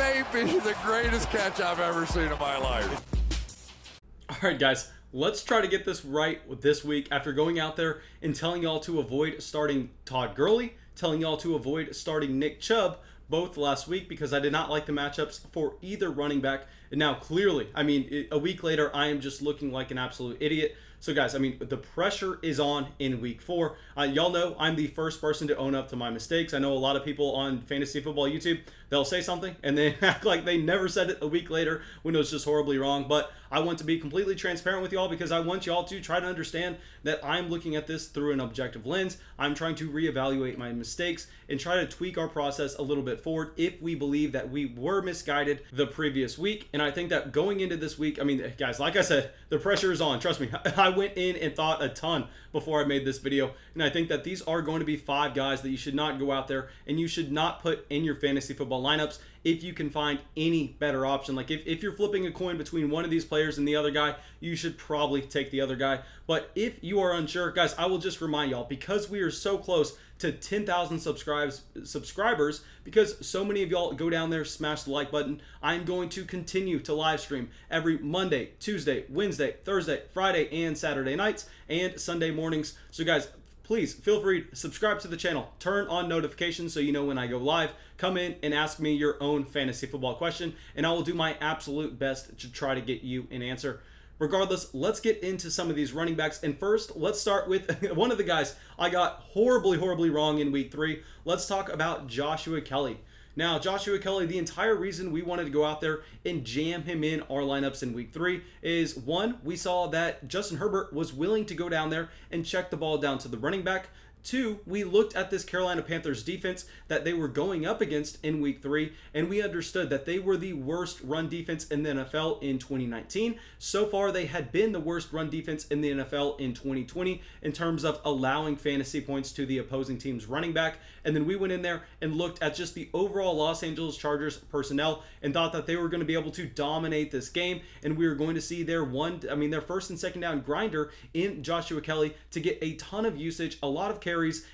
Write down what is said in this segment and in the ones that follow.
may be the greatest catch I've ever seen in my life. All right, guys, let's try to get this right this week after going out there and telling y'all to avoid starting Todd Gurley, telling y'all to avoid starting Nick Chubb both last week because I did not like the matchups for either running back. And now clearly, I mean, a week later, I am just looking like an absolute idiot. So guys, I mean, the pressure is on in week 4. Y'all know I'm the first person to own up to my mistakes. I know a lot of people on Fantasy Football YouTube, they'll say something and then act like they never said it a week later when it was just horribly wrong. But I want to be completely transparent with y'all because I want y'all to try to understand that I'm looking at this through an objective lens. I'm trying to reevaluate my mistakes and try to tweak our process a little bit forward if we believe that we were misguided the previous week. And I think that going into this week, I mean, guys, like I said, the pressure is on. Trust me, I went in and thought a ton before I made this video. And I think that these are going to be 5 guys that you should not go out there and you should not put in your fantasy football lineups if you can find any better option. Like if you're flipping a coin between one of these players and the other guy, you should probably take the other guy. But if you are unsure, guys, I will just remind y'all, because we are so close to 10,000 subscribers, because so many of y'all go down there, smash the like button, I'm going to continue to live stream every Monday, Tuesday, Wednesday, Thursday, Friday, and Saturday nights, and Sunday mornings. So guys, please feel free to subscribe to the channel, turn on notifications so you know when I go live, come in and ask me your own fantasy football question, and I will do my absolute best to try to get you an answer. Regardless, let's get into some of these running backs. And first, let's start with one of the guys I got horribly wrong in week 3. Let's talk about Joshua Kelley. Now, Joshua Kelley, the entire reason we wanted to go out there and jam him in our lineups in week 3 is, one, we saw that Justin Herbert was willing to go down there and check the ball down to the running back. 2, we looked at this Carolina Panthers defense that they were going up against in week 3, and we understood that they were the worst run defense in the NFL in 2019. So far, they had been the worst run defense in the NFL in 2020 in terms of allowing fantasy points to the opposing team's running back. And then we went in there and looked at just the overall Los Angeles Chargers personnel and thought that they were going to be able to dominate this game, and we were going to see their first and second down grinder in Joshua Kelley to get a ton of usage, a lot of carries.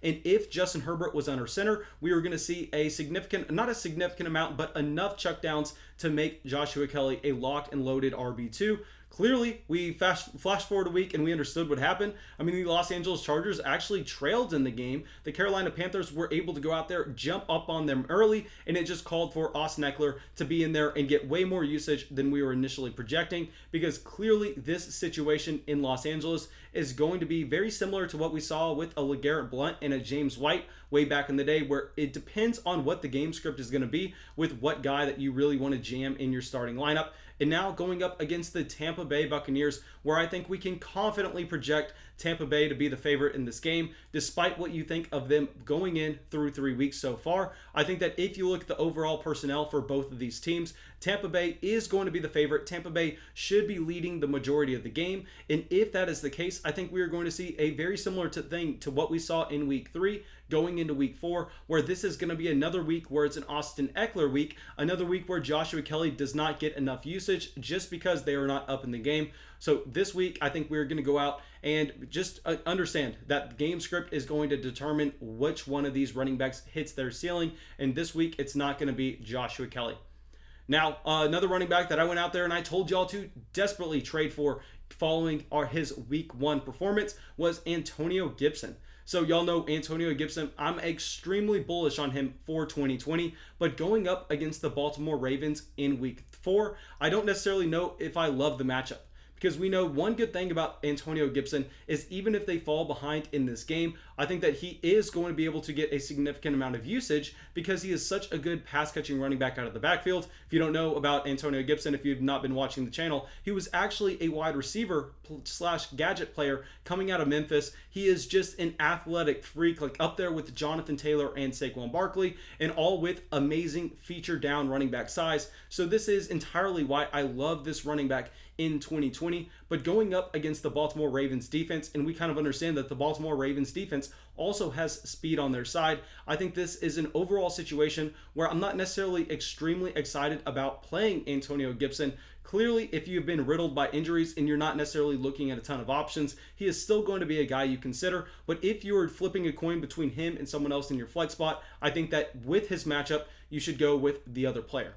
And if Justin Herbert was under center, we were going to see not a significant amount, but enough checkdowns to make Joshua Kelley a locked and loaded RB2. Clearly, we flash forward a week and we understood what happened. I mean, the Los Angeles Chargers actually trailed in the game. The Carolina Panthers were able to go out there, jump up on them early, and it just called for Austin Eckler to be in there and get way more usage than we were initially projecting, because clearly this situation in Los Angeles is going to be very similar to what we saw with a LeGarrette Blount and a James White way back in the day, where it depends on what the game script is going to be with what guy that you really want to jam in your starting lineup. And now going up against the Tampa Bay Buccaneers, where I think we can confidently project Tampa Bay to be the favorite in this game, despite what you think of them going in through 3 weeks so far. I think that if you look at the overall personnel for both of these teams, Tampa Bay is going to be the favorite. Tampa Bay should be leading the majority of the game. And if that is the case, I think we are going to see a very similar thing to what we saw in week 3 going into week 4, where this is going to be another week where it's an Austin Eckler week, another week where Joshua Kelley does not get enough usage just because they are not up in the game. So this week, I think we're going to go out and just understand that the game script is going to determine which one of these running backs hits their ceiling. And this week, it's not going to be Joshua Kelley. Now, another running back that I went out there and I told y'all to desperately trade for following his week 1 performance was Antonio Gibson. So y'all know Antonio Gibson, I'm extremely bullish on him for 2020, but going up against the Baltimore Ravens in week 4, I don't necessarily know if I love the matchup. Because we know one good thing about Antonio Gibson is even if they fall behind in this game, I think that he is going to be able to get a significant amount of usage because he is such a good pass-catching running back out of the backfield. If you don't know about Antonio Gibson, if you've not been watching the channel, he was actually a wide receiver / gadget player coming out of Memphis. He is just an athletic freak, like up there with Jonathan Taylor and Saquon Barkley, and all with amazing feature down running back size. So this is entirely why I love this running back in 2020, but going up against the Baltimore Ravens defense, and we kind of understand that the Baltimore Ravens defense also has speed on their side, I think this is an overall situation where I'm not necessarily extremely excited about playing Antonio Gibson. Clearly, if you've been riddled by injuries and you're not necessarily looking at a ton of options, he is still going to be a guy you consider. But if you are flipping a coin between him and someone else in your flex spot, I think that with his matchup, you should go with the other player.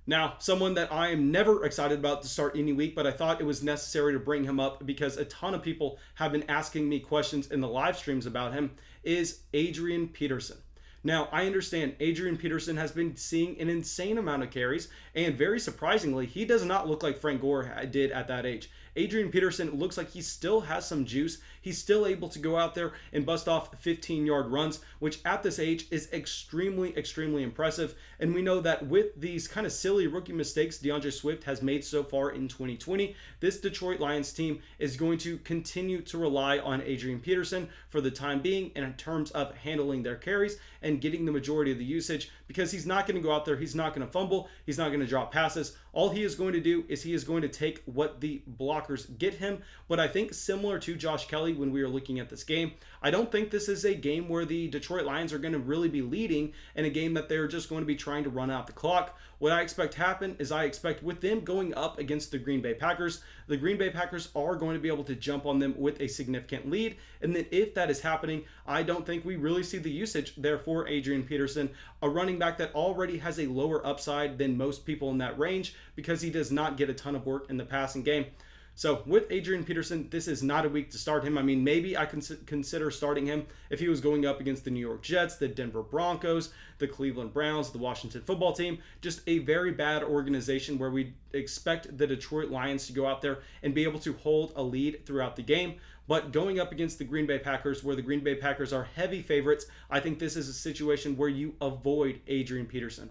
Now, someone that I am never excited about to start any week, but I thought it was necessary to bring him up because a ton of people have been asking me questions in the live streams about him, is Adrian Peterson. Now, I understand Adrian Peterson has been seeing an insane amount of carries, and very surprisingly, he does not look like Frank Gore did at that age. Adrian Peterson looks like he still has some juice. He's still able to go out there and bust off 15-yard runs, which at this age is extremely, extremely impressive. And we know that with these kind of silly rookie mistakes DeAndre Swift has made so far in 2020, this Detroit Lions team is going to continue to rely on Adrian Peterson for the time being in terms of handling their carries and getting the majority of the usage, because he's not going to go out there, he's not going to fumble, he's not going to drop passes. All he is going to do is he is going to take what the blockers get him. But I think similar to Josh Kelley when we were looking at this game, I don't think this is a game where the Detroit Lions are going to really be leading in a game that they're just going to be trying to run out the clock. What I expect to happen is I expect with them going up against the Green Bay Packers, the Green Bay Packers are going to be able to jump on them with a significant lead. And then if that is happening, I don't think we really see the usage there for Adrian Peterson, a running back that already has a lower upside than most people in that range because he does not get a ton of work in the passing game. So with Adrian Peterson, this is not a week to start him. I mean, maybe I can consider starting him if he was going up against the New York Jets, the Denver Broncos, the Cleveland Browns, the Washington football team, just a very bad organization where we expect the Detroit Lions to go out there and be able to hold a lead throughout the game. But going up against the Green Bay Packers, where the Green Bay Packers are heavy favorites, I think this is a situation where you avoid Adrian Peterson.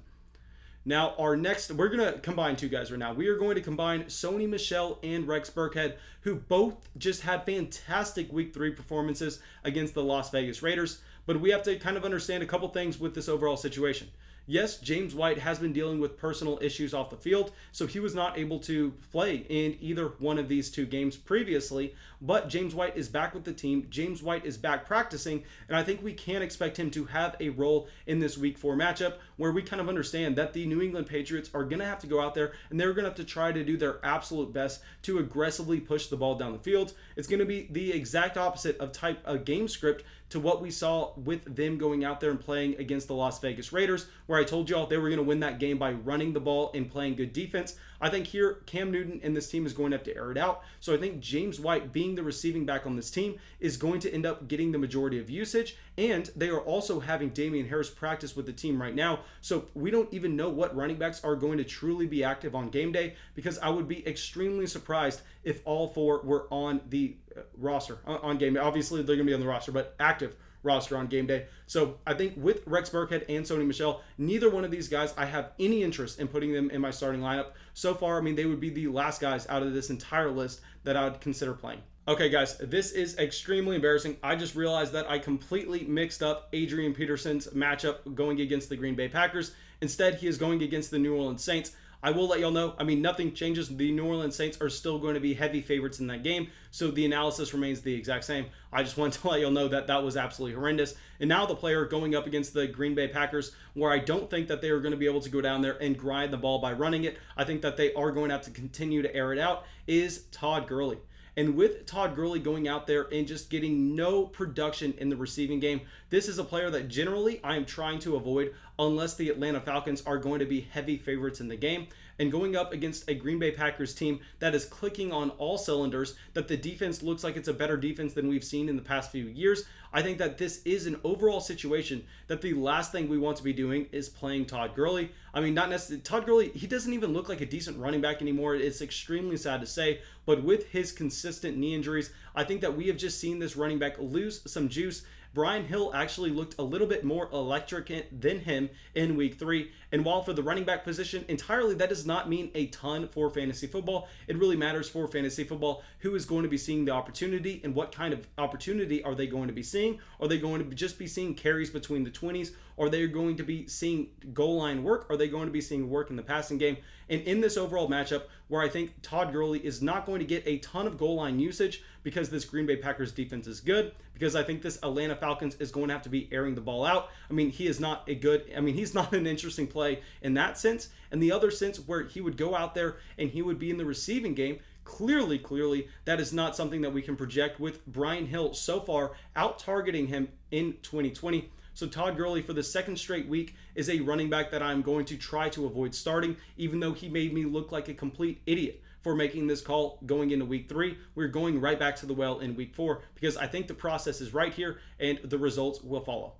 Now, our next, we're going to combine two guys right now. We are going to combine Sony Michel and Rex Burkhead, who both just had fantastic Week 3 performances against the Las Vegas Raiders. But we have to kind of understand a couple things with this overall situation. Yes, James White has been dealing with personal issues off the field, so he was not able to play in either one of these two games previously, but James White is back with the team. James White is back practicing, and I think we can expect him to have a role in this Week 4 matchup where we kind of understand that the New England Patriots are going to have to go out there and they're going to have to try to do their absolute best to aggressively push the ball down the field. It's going to be the exact opposite of type of game script to what we saw with them going out there and playing against the Las Vegas Raiders, where I told y'all they were going to win that game by running the ball and playing good defense. I think here Cam Newton and this team is going to have to air it out. So I think James White, being the receiving back on this team, is going to end up getting the majority of usage. And they are also having Damian Harris practice with the team right now. So we don't even know what running backs are going to truly be active on game day, because I would be extremely surprised if all four were on the roster on game day. Obviously, they're going to be on the roster, but active roster on game day. So I think with Rex Burkhead and Sony Michel, neither one of these guys I have any interest in putting them in my starting lineup. So far, I mean, they would be the last guys out of this entire list that I would consider playing. Okay, guys, this is extremely embarrassing. I just realized that I completely mixed up Adrian Peterson's matchup going against the Green Bay Packers. Instead, he is going against the New Orleans Saints. I will let y'all know, I mean, nothing changes. The New Orleans Saints are still going to be heavy favorites in that game, so the analysis remains the exact same. I just wanted to let y'all know that that was absolutely horrendous. And now the player going up against the Green Bay Packers, where I don't think that they are going to be able to go down there and grind the ball by running it. I think that they are going to have to continue to air it out, is Todd Gurley. And with Todd Gurley going out there and just getting no production in the receiving game, this is a player that generally I am trying to avoid unless the Atlanta Falcons are going to be heavy favorites in the game. And going up against a Green Bay Packers team that is clicking on all cylinders, that the defense looks like it's a better defense than we've seen in the past few years, I think that this is an overall situation that the last thing we want to be doing is playing Todd Gurley. I mean, not necessarily. Todd Gurley, he doesn't even look like a decent running back anymore. It's extremely sad to say, but with his consistent knee injuries, I think that we have just seen this running back lose some juice. Brian Hill actually looked a little bit more electric than him in Week 3. And while for the running back position, entirely that does not mean a ton for fantasy football. It really matters for fantasy football who is going to be seeing the opportunity and what kind of opportunity are they going to be seeing. Are they going to just be seeing carries between the 20s? Are they going to be seeing goal line work? Are they going to be seeing work in the passing game? And in this overall matchup, where I think Todd Gurley is not going to get a ton of goal line usage because this Green Bay Packers defense is good, because I think this Atlanta Falcons is going to have to be airing the ball out. I mean, he's not an interesting play in that sense. And the other sense where he would go out there and he would be in the receiving game, clearly, that is not something that we can project with Brian Hill so far out targeting him in 2020. So Todd Gurley for the second straight week is a running back that I'm going to try to avoid starting, even though he made me look like a complete idiot for making this call going into week 3. We're going right back to the well in week 4 because I think the process is right here and the results will follow.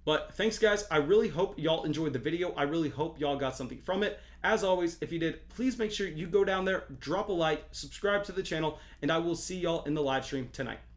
But thanks, guys. I really hope y'all enjoyed the video. I really hope y'all got something from it. As always, if you did, please make sure you go down there, drop a like, subscribe to the channel, and I will see y'all in the live stream tonight.